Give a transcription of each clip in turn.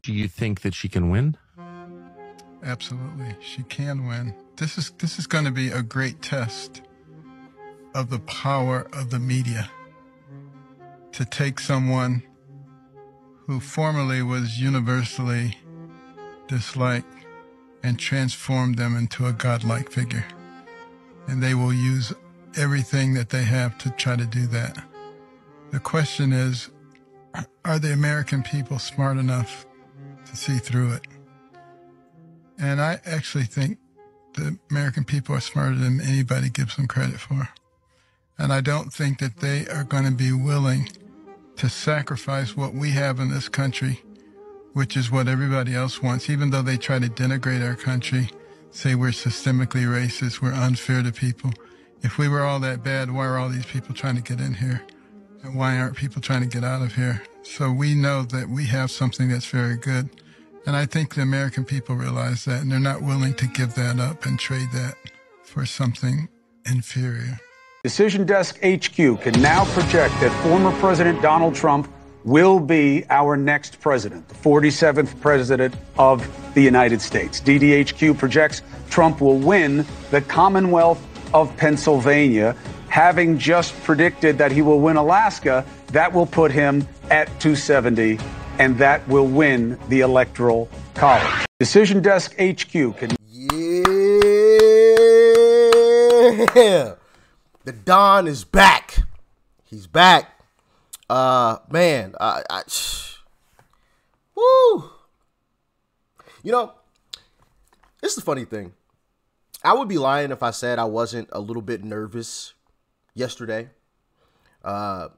Do you think that she can win? Absolutely. She can win. This is going to be a great test of the power of the media to take someone who formerly was universally disliked and transform them into a godlike figure. And they will use everything that they have to try to do that. The question is, are the American people smart enough to see through it? And I actually think the American people are smarter than anybody gives them credit for. And I don't think that they are going to be willing to sacrifice what we have in this country, which is what everybody else wants, even though they try to denigrate our country, say we're systemically racist, we're unfair to people. If we were all that bad, why are all these people trying to get in here? And why aren't people trying to get out of here? So we know that we have something that's very good. And I think the American people realize that, and they're not willing to give that up and trade that for something inferior. Decision Desk HQ can now project that former President Donald Trump will be our next president, the 47th president of the United States. DDHQ projects Trump will win the Commonwealth of Pennsylvania. Having just predicted that he will win Alaska, that will put him at 270, and that will win the Electoral College. Decision Desk HQ can... Yeah! The Don is back. He's back. Man, woo. You know, it's the funny thing. I would be lying if I said I wasn't a little bit nervous yesterday. You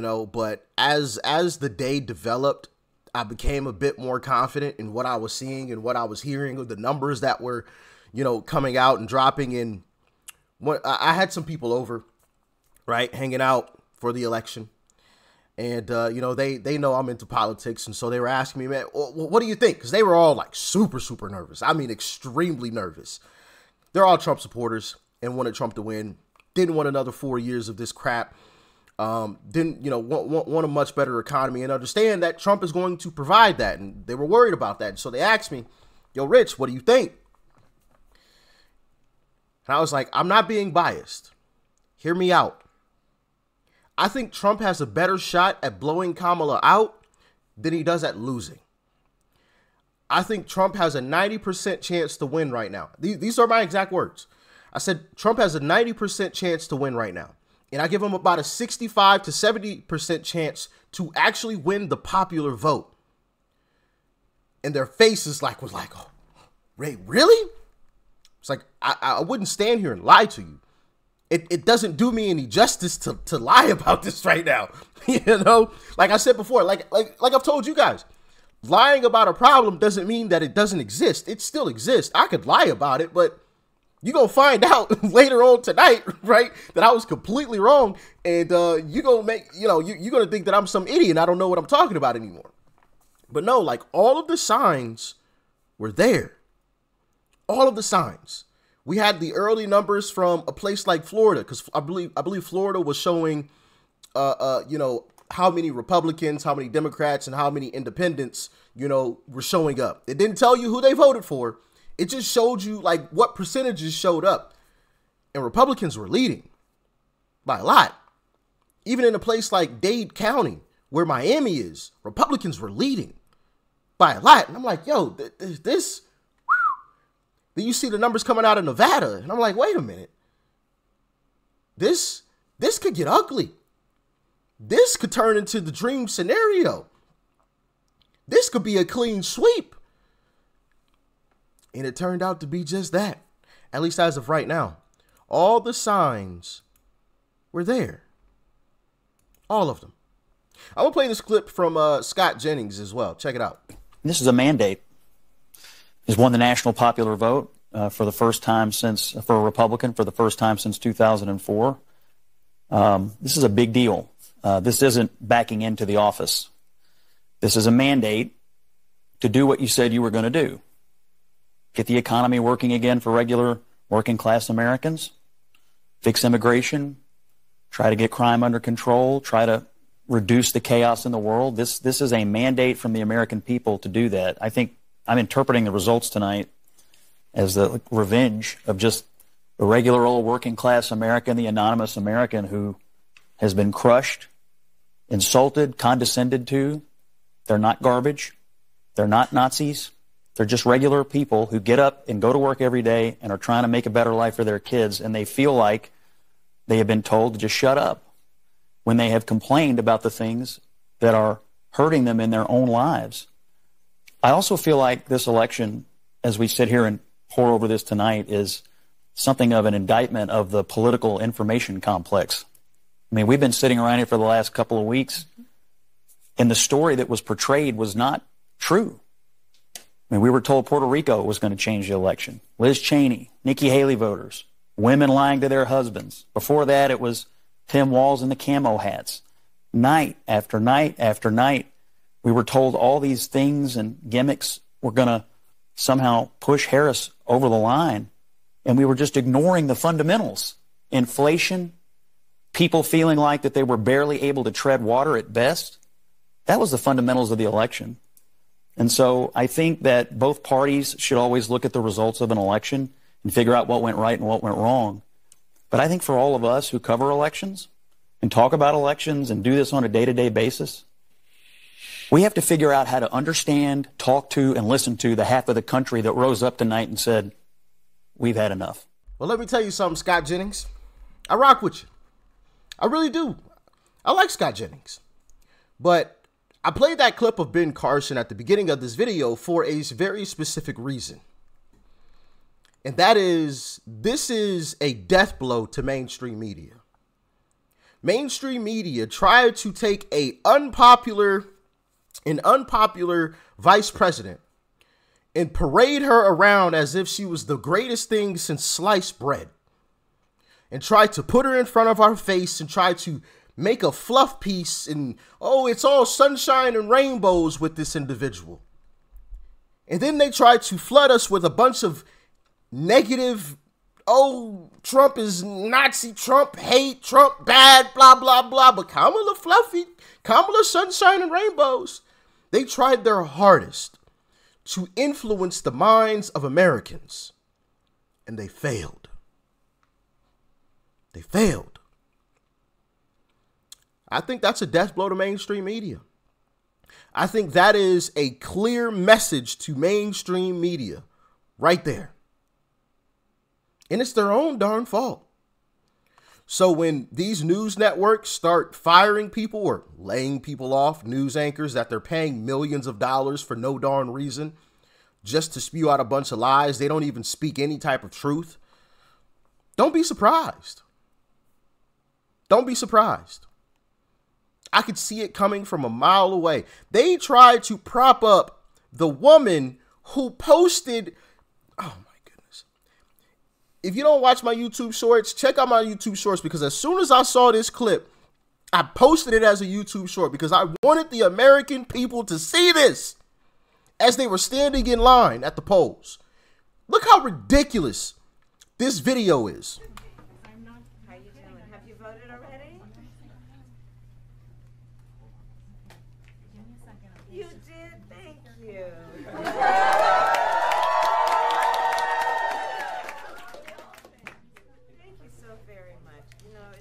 know, but as the day developed, I became a bit more confident in what I was seeing and what I was hearing, of the numbers that were, you know, coming out and dropping. And what I had some people over, right, hanging out for the election. And, you know, they know I'm into politics. And so they were asking me, man, what do you think? Because they were all like super, super nervous. I mean, extremely nervous. They're all Trump supporters and wanted Trump to win. Didn't want another 4 years of this crap. Didn't, you know, want a much better economy, and understand that Trump is going to provide that. And they were worried about that. And so they asked me, yo, Rich, what do you think? And I was like, I'm not being biased. Hear me out. I think Trump has a better shot at blowing Kamala out than he does at losing. I think Trump has a 90% chance to win right now. These are my exact words. I said Trump has a 90% chance to win right now. And I give him about a 65 to 70% chance to actually win the popular vote. And their faces was like, oh, Ray, really? It's like, I wouldn't stand here and lie to you. It doesn't do me any justice to lie about this right now. You know, like I said before, like I've told you guys, lying about a problem doesn't mean that it doesn't exist. It still exists. I could lie about it, but you're going to find out later on tonight, right, that I was completely wrong. And you're going to you're going to think that I'm some idiot and I don't know what I'm talking about anymore. But no, like, all of the signs were there. All of the signs. We had the early numbers from a place like Florida, because I believe Florida was showing, you know, how many Republicans, how many Democrats, and how many independents, you know, were showing up. It didn't tell you who they voted for. It just showed you, like, what percentages showed up. And Republicans were leading by a lot. Even in a place like Dade County, where Miami is, Republicans were leading by a lot. And I'm like, yo, this... Then you see the numbers coming out of Nevada, and I'm like, wait a minute. This could get ugly. This could turn into the dream scenario. This could be a clean sweep. And it turned out to be just that, at least as of right now. All the signs were there. All of them. I'm going to play this clip from Scott Jennings as well. Check it out. This is a mandate. Has won the national popular vote for the first time for a Republican, for the first time since 2004. This is a big deal. This isn't backing into the office. This is a mandate to do what you said you were going to do. Get the economy working again for regular working class Americans. Fix immigration. Try to get crime under control. Try to reduce the chaos in the world. This is a mandate from the American people to do that. I think I'm interpreting the results tonight as the revenge of just the regular old working class American, the anonymous American who has been crushed, insulted, condescended to. They're not garbage. They're not Nazis. They're just regular people who get up and go to work every day and are trying to make a better life for their kids, and they feel like they have been told to just shut up when they have complained about the things that are hurting them in their own lives. I also feel like this election, as we sit here and pour over this tonight, is something of an indictment of the political information complex. I mean, we've been sitting around here for the last couple of weeks, and the story that was portrayed was not true. I mean, we were told Puerto Rico was going to change the election. Liz Cheney, Nikki Haley voters, women lying to their husbands. Before that, it was Tim Walz and the camo hats. Night after night after night, we were told all these things and gimmicks were going to somehow push Harris over the line, and we were just ignoring the fundamentals. Inflation, people feeling like that they were barely able to tread water at best. That was the fundamentals of the election. And so I think that both parties should always look at the results of an election and figure out what went right and what went wrong. But I think for all of us who cover elections and talk about elections and do this on a day-to-day basis, we have to figure out how to understand, talk to, and listen to the half of the country that rose up tonight and said, we've had enough. Well, let me tell you something, Scott Jennings. I rock with you. I really do. I like Scott Jennings. But I played that clip of Ben Carson at the beginning of this video for a very specific reason. And that is, this is a death blow to mainstream media. Mainstream media tried to take an unpopular vice president and parade her around as if she was the greatest thing since sliced bread, and tried to put her in front of our face and try to make a fluff piece and, oh, it's all sunshine and rainbows with this individual. And then they tried to flood us with a bunch of negative, oh, Trump is Nazi, Trump hate, Trump bad, blah, blah, blah. But Kamala fluffy, Kamala sunshine and rainbows. They tried their hardest to influence the minds of Americans, and they failed. They failed. I think that's a death blow to mainstream media. I think that is a clear message to mainstream media right there. And it's their own darn fault. So when these news networks start firing people or laying people off, news anchors that they're paying millions of dollars for no darn reason, just to spew out a bunch of lies, they don't even speak any type of truth. Don't be surprised. Don't be surprised. I could see it coming from a mile away. They tried to prop up the woman who posted, oh my goodness. If you don't watch my YouTube shorts, check out my YouTube shorts, because as soon as I saw this clip, I posted it as a YouTube short because I wanted the American people to see this as they were standing in line at the polls. Look how ridiculous this video is. How you doing? Have you voted already? You did? Thank you. Thank you so very much. You know,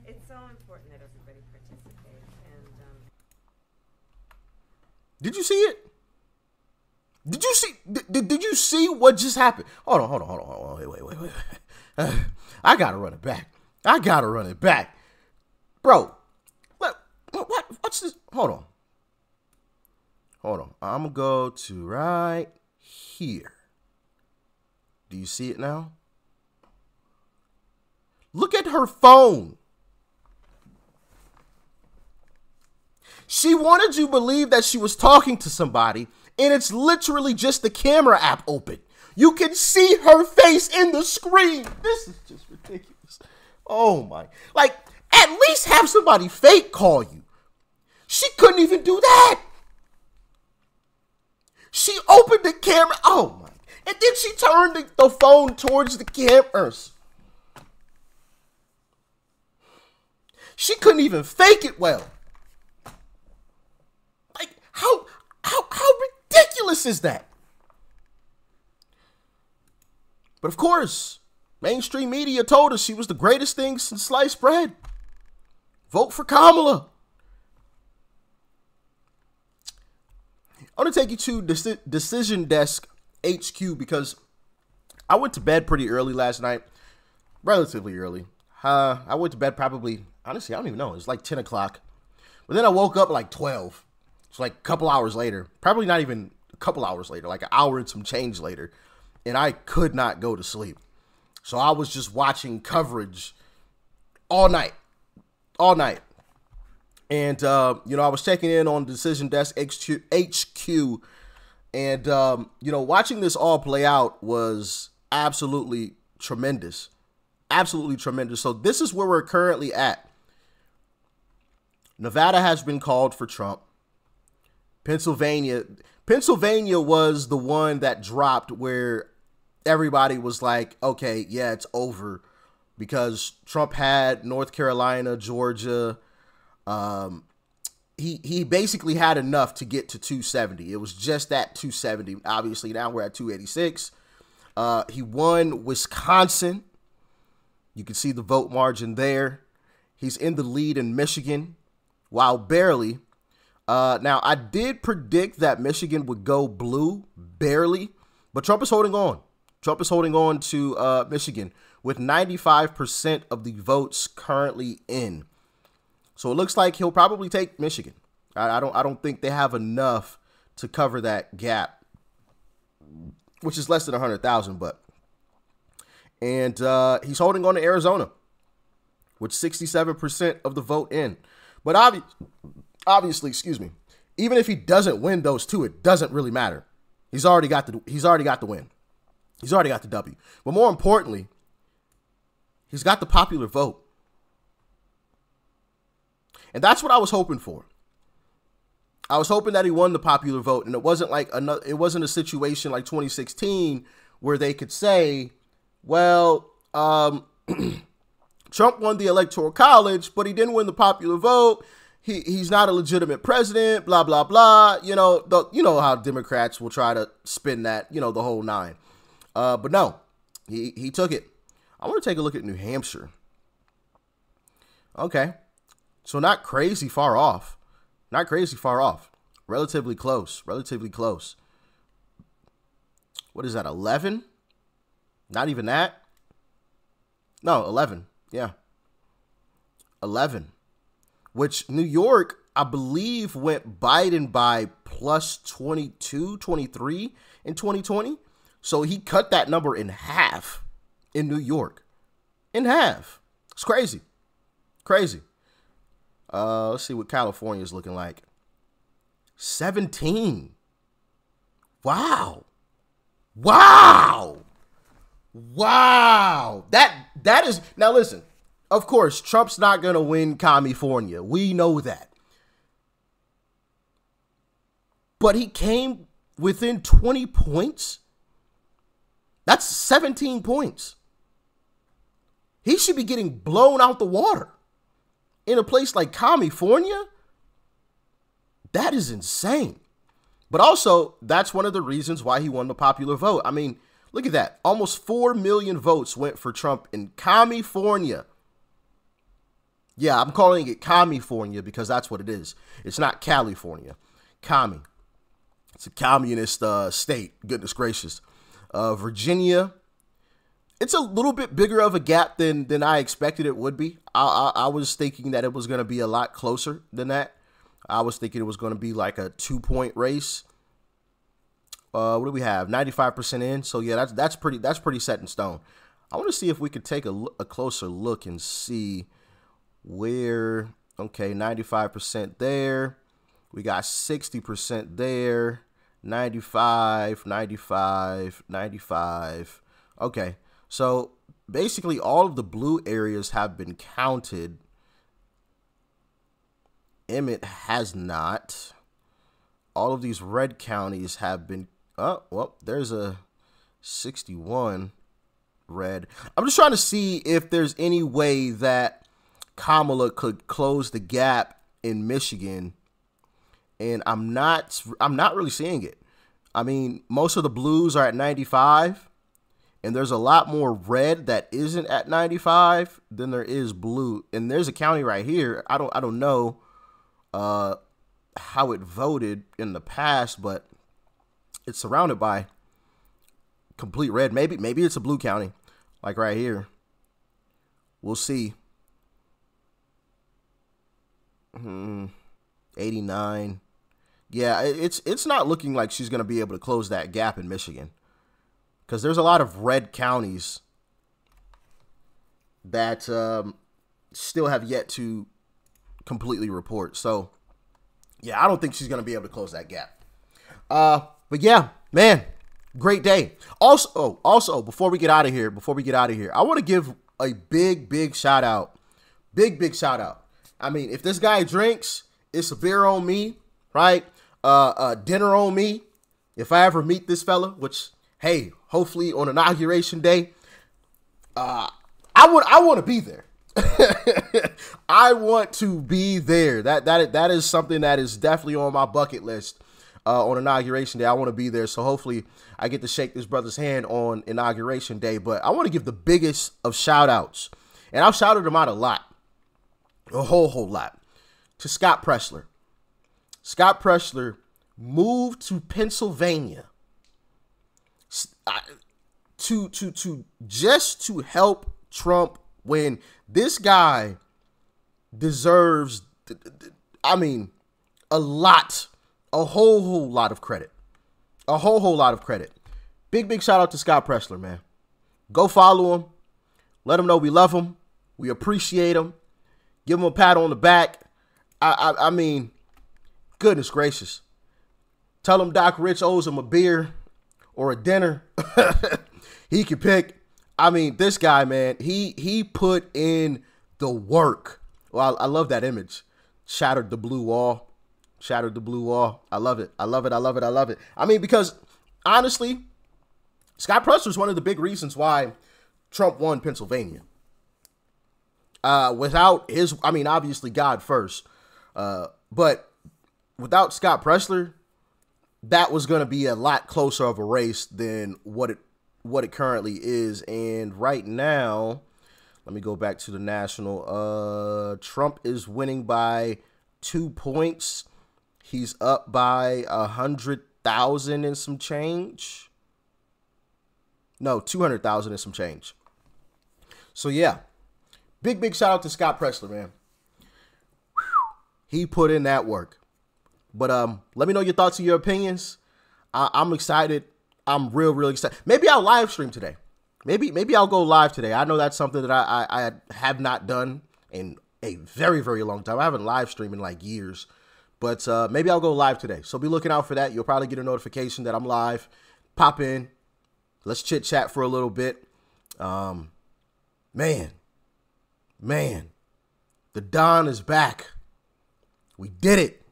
it's so important that everybody participates. And Did you see it? Did you see? Did you see what just happened? Hold on. Wait. I gotta run it back. Bro, what's this? Hold on. I'm gonna go to right here. Do you see it now? Look at her phone. She wanted you to believe that she was talking to somebody, and it's literally just the camera app open. You can see her face in the screen. This is just ridiculous. Oh my. Like, at least have somebody fake call you. She couldn't even do that. She opened the camera. Oh my. And then she turned the phone towards the cameras. She couldn't even fake it well. ridiculous is that? But of course, mainstream media told us she was the greatest thing since sliced bread. Vote for Kamala. I want to take you to Decision Desk HQ because I went to bed pretty early last night. Relatively early. I went to bed probably, honestly, I don't even know. It was like 10 o'clock. But then I woke up like 12. It's like a couple hours later. Probably not even a couple hours later. Like an hour and some change later. And I could not go to sleep. So I was just watching coverage all night. All night. And, you know, I was checking in on Decision Desk HQ. And, you know, watching this all play out was absolutely tremendous. Absolutely tremendous. So this is where we're currently at. Nevada has been called for Trump. Pennsylvania was the one that dropped where everybody was like, okay, yeah, it's over. Because Trump had North Carolina, Georgia. He basically had enough to get to 270. It was just that 270. Obviously, now we're at 286. He won Wisconsin. You can see the vote margin there. He's in the lead in Michigan, while barely. Now, I did predict that Michigan would go blue, barely, but Trump is holding on. Trump is holding on to Michigan with 95% of the votes currently in. So it looks like he'll probably take Michigan. I don't think they have enough to cover that gap, which is less than 100,000, but. And he's holding on to Arizona with 67% of the vote in. But obviously, excuse me, even if he doesn't win those two, it doesn't really matter. He's already got the win. He's already got the W. But more importantly, he's got the popular vote. And that's what I was hoping for. I was hoping that he won the popular vote, and it wasn't like it wasn't a situation like 2016 where they could say, well, Trump won the Electoral College, but he didn't win the popular vote. He's not a legitimate president, blah, blah, blah. You know how Democrats will try to spin that, the whole nine. But no, he took it. I want to take a look at New Hampshire. Okay. So not crazy far off. Not crazy far off. Relatively close. Relatively close. What is that, 11? Not even that? No, 11. Yeah. 11. Which New York, I believe, went Biden by plus 22, 23 in 2020. So he cut that number in half in New York. In half. It's crazy. Crazy. Let's see what California is looking like. 17. Wow. Wow. Wow. That is, now listen, of course, Trump's not going to win California. We know that. But he came within 20 points. That's 17 points. He should be getting blown out the water. In a place like California, that is insane. But also, that's one of the reasons why he won the popular vote. I mean, look at that. Almost 4 million votes went for Trump in California. Yeah, I'm calling it California because that's what it is. It's not California. Cami. It's a communist state. Goodness gracious. Virginia. It's a little bit bigger of a gap than I expected it would be. I was thinking that it was going to be a lot closer than that. I was thinking it was going to be like a 2-point race. What do we have? 95% in. So yeah, that's pretty set in stone. I want to see if we could take a closer look and see where. Okay, 95% there. We got 60% there. 95, 95, 95. Okay. So basically all of the blue areas have been counted. Emmett has not. All of these red counties have been, oh, well, there's a 61 red. I'm just trying to see if there's any way that Kamala could close the gap in Michigan. And I'm not really seeing it. I mean, most of the blues are at 95, and there's a lot more red that isn't at 95 than there is blue. And there's a county right here. I don't know how it voted in the past, but it's surrounded by complete red. Maybe it's a blue county, like right here. We'll see. 89. Yeah, it's not looking like she's going to be able to close that gap in Michigan, because there's a lot of red counties that still have yet to completely report. So, yeah, I don't think she's going to be able to close that gap. But yeah, man, great day. Also, before we get out of here, I want to give a big shout out. Big shout out. I mean, if this guy drinks, it's a beer on me, right? Dinner on me. If I ever meet this fella, which, hey, hopefully on Inauguration Day, I want to be there. I want to be there. That is something that is definitely on my bucket list. On Inauguration Day, I want to be there. So hopefully I get to shake this brother's hand on Inauguration Day. But I want to give the biggest of shout outs. And I've shouted him out a lot. A whole lot. To Scott Presler. Scott Presler moved to Pennsylvania to help Trump, when this guy deserves, I mean, a whole lot of credit. A whole lot of credit. Big shout out to Scott Presler, man. Go follow him. Let him know we love him. We appreciate him. Give him a pat on the back. I mean, goodness gracious. Tell him Doc Rich owes him a beer or a dinner. He can pick. I mean, this guy, man, he put in the work. Well, I love that image. Shattered the blue wall. Shattered the blue wall. I love it. I love it. I mean, because honestly, Scott Presler is one of the big reasons why Trump won Pennsylvania. Without his, I mean, obviously God first, but without Scott Presler, that was going to be a lot closer of a race than what it currently is. And right now, let me go back to the national. Trump is winning by 2 points. He's up by 100,000 and some change. No, 200,000 and some change. So yeah. Big shout out to Scott Presler, man. He put in that work. But let me know your thoughts and your opinions. I'm excited. I'm real excited. Maybe I'll live stream today. Maybe I'll go live today. I know that's something that I have not done in a very long time. I haven't live streamed in like years. But maybe I'll go live today. So be looking out for that. You'll probably get a notification that I'm live. Pop in. Let's chit chat for a little bit. Man, the Don is back. We did it.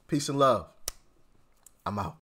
Peace and love. I'm out.